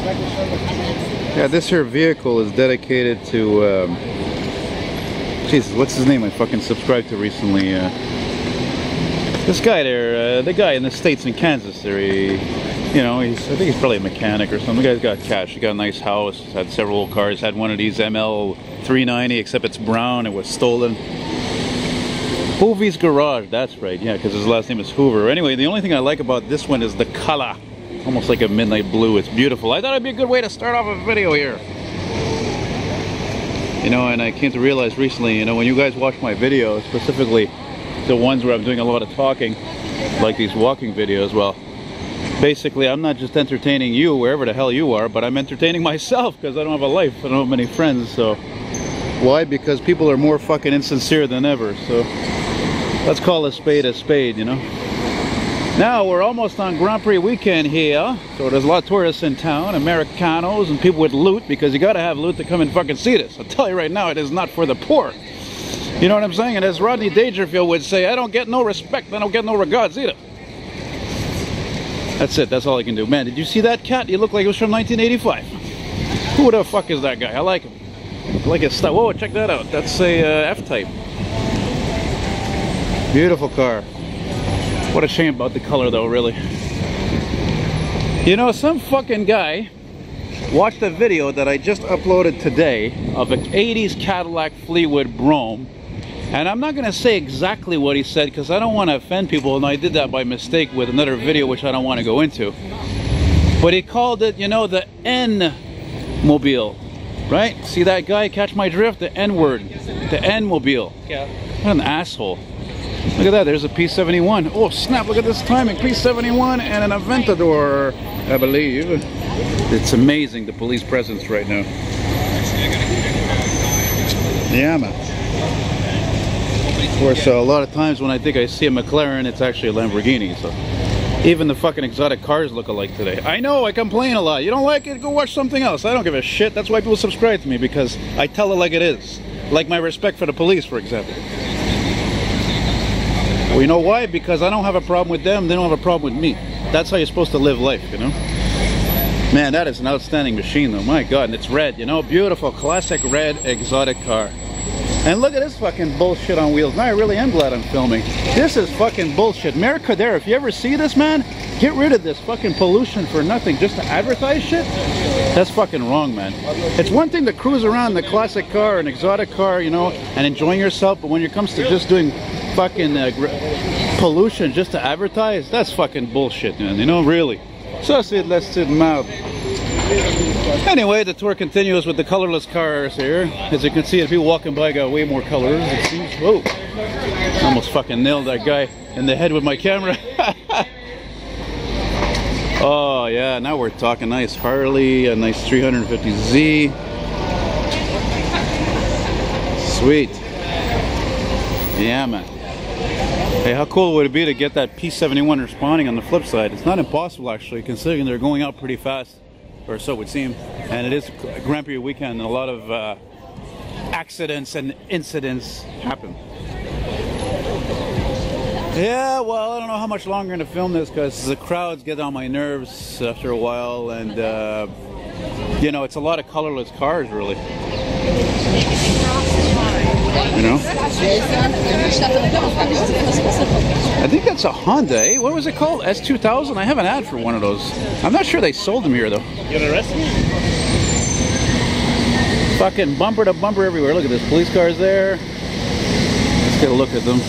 Yeah, this here vehicle is dedicated to, Jesus, what's his name I fucking subscribed to recently? This guy there, the guy in the States in Kansas there, you know, I think he's probably a mechanic or something. The guy's got cash, he got a nice house, had several cars, had one of these ML 390, except it's brown, it was stolen. Hoovy's Garage, that's right, yeah, because his last name is Hoover. Anyway, the only thing I like about this one is the color. Almost like a midnight blue, it's beautiful. I thought it'd be a good way to start off a video here. You know, and I came to realize recently, you know, when you guys watch my videos, specifically the ones where I'm doing a lot of talking, like these walking videos, well, basically I'm not just entertaining you, wherever the hell you are, but I'm entertaining myself, because I don't have a life, I don't have many friends, so... Why? Because people are more fucking insincere than ever, so... Let's call a spade, you know? Now, we're almost on Grand Prix weekend here, so there's a lot of tourists in town, Americanos, and people with loot, because you gotta have loot to come and fucking see this. I'll tell you right now, it is not for the poor. You know what I'm saying? And as Rodney Dangerfield would say, I don't get no respect, I don't get no regards either. That's it, that's all I can do. Man, did you see that cat? He looked like it was from 1985. Who the fuck is that guy? I like him. I like his style. Whoa, check that out. That's a F-Type. Beautiful car. What a shame about the color though, really. You know, some fucking guy watched a video that I just uploaded today of an 80s Cadillac Fleetwood Brougham. And I'm not going to say exactly what he said because I don't want to offend people, and I did that by mistake with another video which I don't want to go into. But he called it, you know, the N-mobile. Right? See that guy? Catch my drift? The N-word. The N-mobile. Yeah. What an asshole. Look at that, there's a P71. Oh snap, look at this timing. P71 and an Aventador, I believe. It's amazing, the police presence right now. Yeah, man. Of course, a lot of times when I think I see a McLaren, it's actually a Lamborghini. So even the fucking exotic cars look alike today. I know, I complain a lot. You don't like it? Go watch something else. I don't give a shit. That's why people subscribe to me, because I tell it like it is. Like my respect for the police, for example. Well, you know why? Because I don't have a problem with them, they don't have a problem with me. That's how you're supposed to live life, you know? Man, that is an outstanding machine though, my god, and it's red, you know? Beautiful, classic red, exotic car. And look at this fucking bullshit on wheels. Now I really am glad I'm filming. This is fucking bullshit. Mayor Catheirne, if you ever see this, man, get rid of this fucking pollution for nothing, just to advertise shit. That's fucking wrong, man. It's one thing to cruise around in the classic car, an exotic car, you know, and enjoying yourself, but when it comes to just doing fucking pollution just to advertise, that's fucking bullshit, man, you know, really. So let's sit mouth. Anyway, the tour continues with the colorless cars here. As you can see, the people walking by got way more colors, it seems. Whoa! Almost fucking nailed that guy in the head with my camera. Oh yeah, now we're talking. Nice Harley, a nice 350Z. Sweet. Yeah, man. Hey, how cool would it be to get that P71 responding on the flip side? It's not impossible, actually, considering they're going out pretty fast, or so it would seem. And it is a Grand Prix weekend, and a lot of accidents and incidents happen. Yeah, well, I don't know how much longer I'm going to film this, because the crowds get on my nerves after a while, and, you know, it's a lot of colorless cars, really. You know? I think that's a Honda, eh? What was it called? S2000? I have an ad for one of those. I'm not sure they sold them here, though. You gonna arrest me? Fucking bumper to bumper everywhere. Look at this. Police cars there. Let's get a look at them.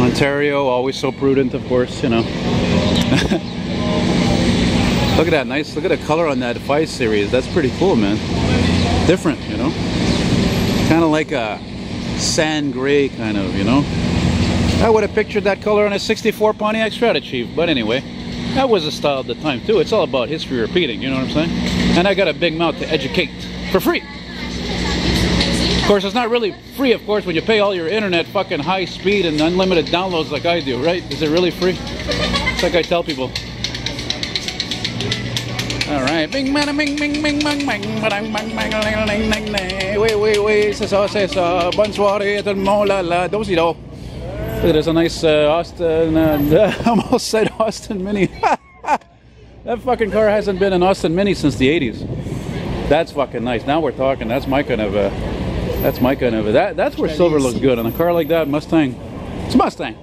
Ontario, always so prudent, of course, you know. Look at that, nice. Look at the color on that 5 Series. That's pretty cool, man. Different, you know. Kind of like a sand gray, kind of, you know. I would have pictured that color on a 64 Pontiac Stratachief, but anyway, that was the style of the time too. It's all about history repeating, you know what I'm saying? And I got a big mouth to educate for free. Of course, it's not really free, of course, when you pay all your internet fucking high speed and unlimited downloads like I do, right? Is it really free? It's like I tell people. Alright, bing bang bing bing bing bang bang bang bang bang. Wait, c'est ça, bonsoir et tout le monde là, dosido. Look, there's a nice Austin, I almost said Austin Mini. That fucking car hasn't been an Austin Mini since the 80s. That's fucking nice. Now we're talking. That's my kind of a, that's where silver looks good. On a car like that, Mustang, it's a Mustang.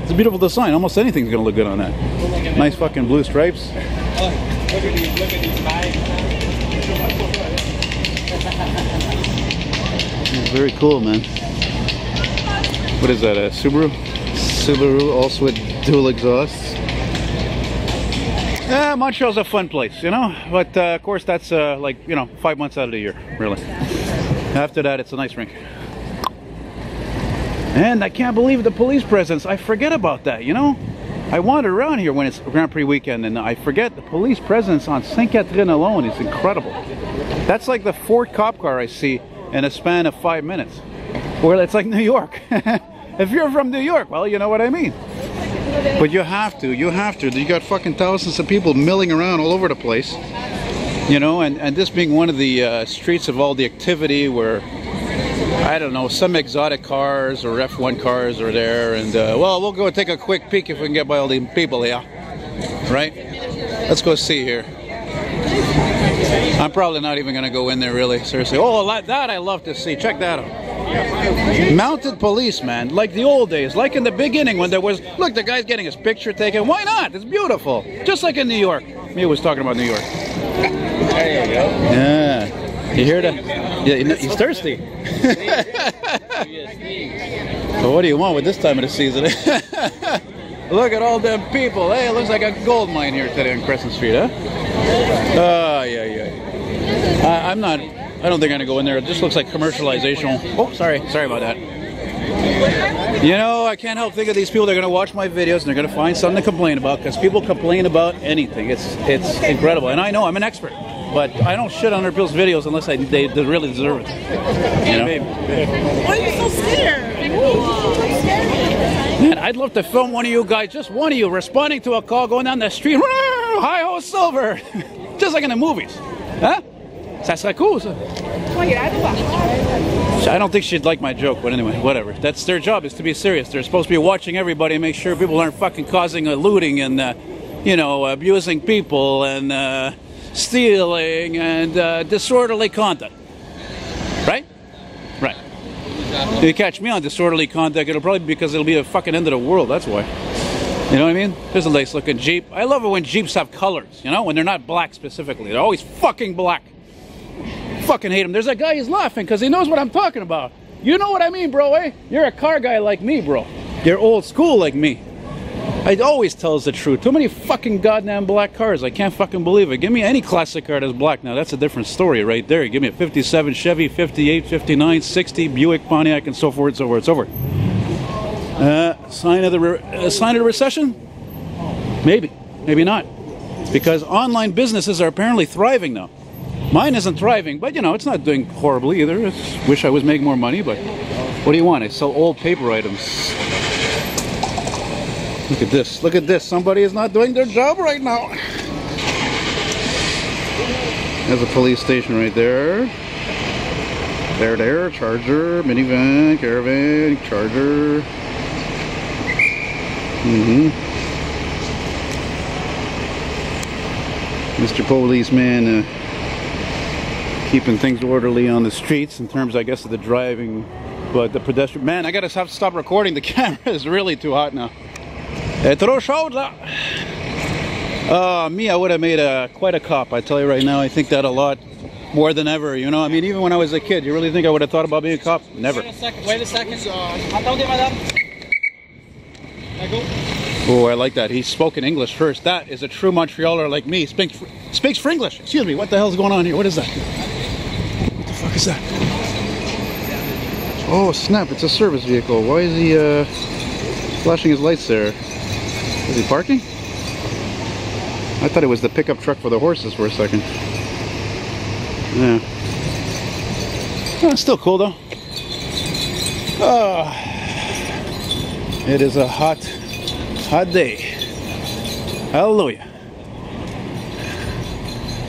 It's a beautiful design. Almost anything's gonna look good on that. Nice fucking blue stripes. Look at these bags. Very cool, man. What is that, a Subaru? Subaru, also with dual exhausts. Yeah, Montreal's a fun place, you know? But of course that's like, you know, 5 months out of the year, really. After that, it's a nice rink. And I can't believe the police presence. I forget about that, you know? I wander around here when it's Grand Prix weekend and I forget the police presence on St. Catheirne alone is incredible. That's like the 4th cop car I see in a span of 5 minutes. Well, it's like New York. If you're from New York, well, you know what I mean. But you have to. You got fucking thousands of people milling around all over the place. You know, and this being one of the streets of all the activity where, I don't know, some exotic cars or F1 cars are there. And, well, we'll go take a quick peek if we can get by all the people here. Right? Let's go see here. I'm probably not even going to go in there, really. Seriously. Oh, that I love to see. Check that out. Mounted police, man, like the old days, like in the beginning when there was, look, the guy's getting his picture taken. Why not? It's beautiful. Just like in New York. Me was talking about New York. There you go. Yeah. You hear that? Yeah, he's thirsty. So what do you want with this time of the season? Look at all them people. Hey, it looks like a gold mine here today on Crescent Street, huh? Oh, yeah. I don't think I'm gonna go in there. It just looks like commercialization. Oh, sorry about that. You know, I can't help think of these people. They're gonna watch my videos and they're gonna find something to complain about because people complain about anything. It's incredible, and I know I'm an expert, but I don't shit on other people's videos unless they really deserve it. You know? Why are you so scared? Man, I'd love to film one of you guys, just one of you, responding to a call going down the street. Hi-ho, Silver, just like in the movies, huh? Ça serait cool, ça. I don't think she'd like my joke, but anyway, whatever. That's their job, is to be serious. They're supposed to be watching everybody and make sure people aren't fucking causing looting and, you know, abusing people and stealing and disorderly conduct. Right? Right. If you catch me on disorderly conduct, it'll probably be because it'll be the fucking end of the world, that's why. You know what I mean? There's a nice looking Jeep. I love it when Jeeps have colors, you know, when they're not black specifically. They're always fucking black. Fucking hate him. There's a guy, he's laughing because he knows what I'm talking about. You know what I mean, bro, eh? You're a car guy like me, bro. You're old school like me. I always tell us the truth. Too many fucking goddamn black cars. I can't fucking believe it. Give me any classic car that's black now. That's a different story right there. Give me a 57 Chevy, 58, 59, 60, Buick, Pontiac, and so forth, so forth, so forth. Sign of the recession? Maybe. Maybe not. Because online businesses are apparently thriving now. Mine isn't thriving, but you know, it's not doing horribly either. I wish I was making more money, but what do you want? I sell old paper items. Look at this. Look at this. Somebody is not doing their job right now. There's a police station right there. There. Charger, minivan, caravan, Charger. Mr. Policeman keeping things orderly on the streets in terms, I guess, of the driving, but the pedestrian. Man, I gotta have to stop recording. The camera is really too hot now. Trop chaud là. Me, I would have made quite a cop. I tell you right now, I think that a lot more than ever. You know, I mean, even when I was a kid, you really think I would have thought about being a cop? Never. Wait a second. Attendez, madame. Oh, I like that. He spoke in English first. That is a true Montrealer like me. Speaks Fringlish. Excuse me. What the hell's going on here? What is that? What the fuck is that? Oh, snap. It's a service vehicle. Why is he flashing his lights there? Is he parking? I thought it was the pickup truck for the horses for a second. Yeah. Oh, it's still cool though. Oh. It is a hot day. Hallelujah.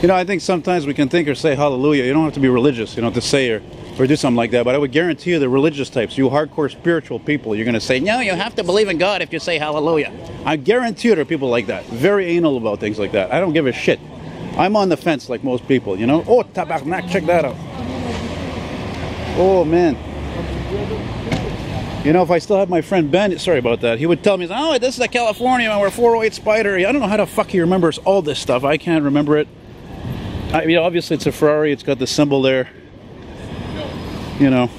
You know, I think sometimes we can think or say hallelujah. You don't have to be religious, you know, to say or or do something like that. But I would guarantee you the religious types, you hardcore spiritual people, you're going to say, no, you have to believe in God if you say hallelujah. I guarantee you there are people like that. Very anal about things like that. I don't give a shit. I'm on the fence like most people, you know. Oh, tabarnak, check that out. Oh, man. You know, if I still had my friend Ben, sorry about that, he would tell me, oh, this is a California, we're 408 Spider. I don't know how the fuck he remembers all this stuff. I can't remember it. I mean, obviously it's a Ferrari, it's got the symbol there. You know.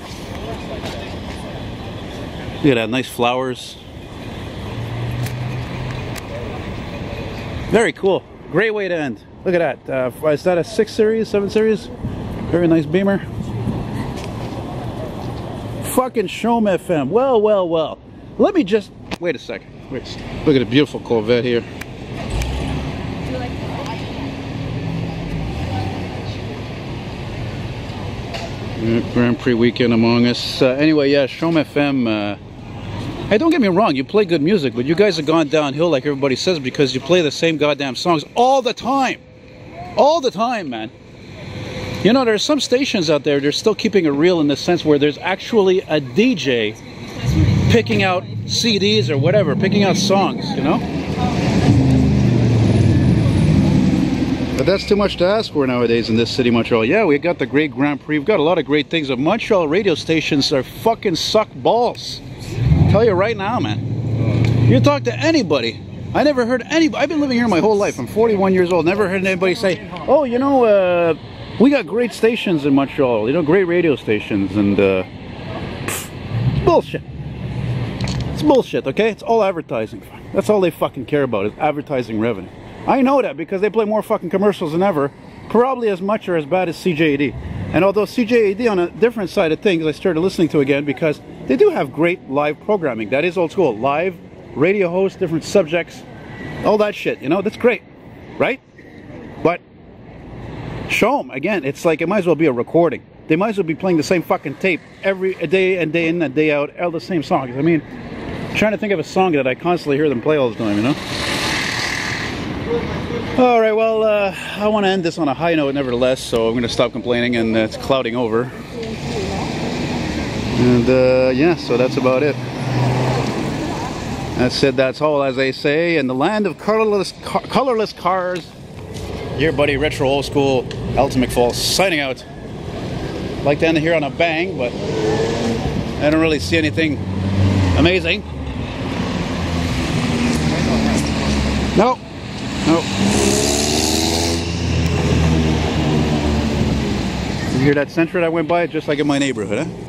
Look at that, nice flowers. Very cool. Great way to end. Look at that. Is that a 6 Series, 7 Series? Very nice Beamer. Fucking Shome FM. Well, well, well. Let me just... Wait a second. Wait. Look at a beautiful Corvette here. Grand Prix weekend among us. Anyway, yeah, Shome FM. Hey, don't get me wrong, you play good music, but you guys have gone downhill like everybody says because you play the same goddamn songs all the time. All the time, man. You know, there's some stations out there, they're still keeping it real in the sense where there's actually a DJ picking out CDs or whatever, picking out songs, you know? But that's too much to ask for nowadays in this city, Montreal. Yeah, we got the great Grand Prix. We've got a lot of great things. But Montreal radio stations are fucking suck balls. Tell you right now, man. You talk to anybody. I never heard anybody. I've been living here my whole life. I'm 41 years old. Never heard anybody say, oh, you know, we got great stations in Montreal. You know, great radio stations. And, it's bullshit. It's bullshit, okay? It's all advertising. That's all they fucking care about is advertising revenue. I know that because they play more fucking commercials than ever, probably as much or as bad as CJAD. And although CJAD on a different side of things, I started listening to again because they do have great live programming. That is old school. Live, radio hosts, different subjects, all that shit, you know, that's great, right? But Shome, again, it's like it might as well be a recording. They might as well be playing the same fucking tape every day and day in and day out, all the same songs. I mean, I'm trying to think of a song that I constantly hear them play all the time, you know? Alright, well, I want to end this on a high note nevertheless, so I'm going to stop complaining, and it's clouding over. And, yeah, so that's about it. That's it, that's all, as they say. In the land of colorless cars, your buddy Retro Old School, Elton McFall, signing out. Like to end here on a bang, but I don't really see anything amazing. No. No. You hear that Sentra that went by? Just like in my neighborhood, huh?